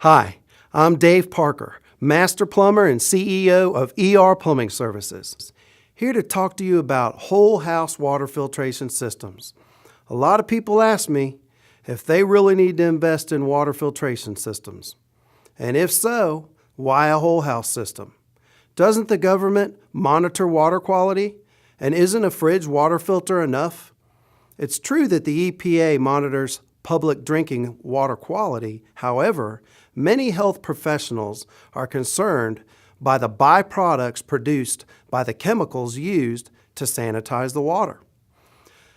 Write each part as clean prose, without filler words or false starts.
Hi, I'm Dave Parker, Master Plumber and CEO of ER Plumbing Services. Here to talk to you about whole house water filtration systems. A lot of people ask me if they really need to invest in water filtration systems. And if so, why a whole house system? Doesn't the government monitor water quality? And isn't a fridge water filter enough? It's true that the EPA monitors public drinking water quality. However, many health professionals are concerned by the byproducts produced by the chemicals used to sanitize the water.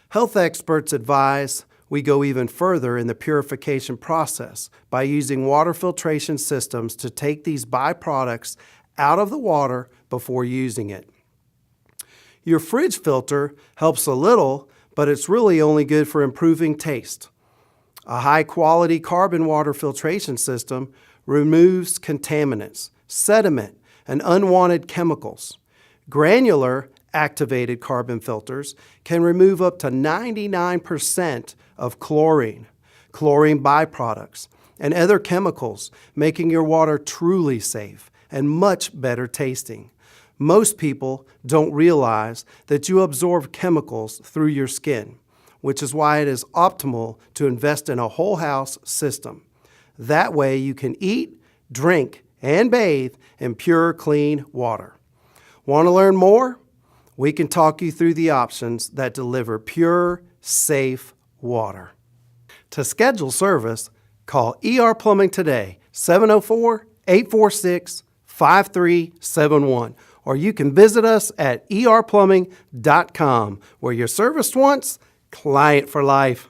Health experts advise we go even further in the purification process by using water filtration systems to take these byproducts out of the water before using it. Your fridge filter helps a little, but it's really only good for improving taste. A high-quality carbon water filtration system removes contaminants, sediment, and unwanted chemicals. Granular activated carbon filters can remove up to 99% of chlorine byproducts, and other chemicals, making your water truly safe and much better tasting. Most people don't realize that you absorb chemicals through your skin, which is why it is optimal to invest in a whole house system. That way you can eat, drink, and bathe in pure, clean water. Want to learn more? We can talk you through the options that deliver pure, safe water. To schedule service, call ER Plumbing today, 704-846-5371, or you can visit us at erplumbing.com, where you're serviced once, client for life.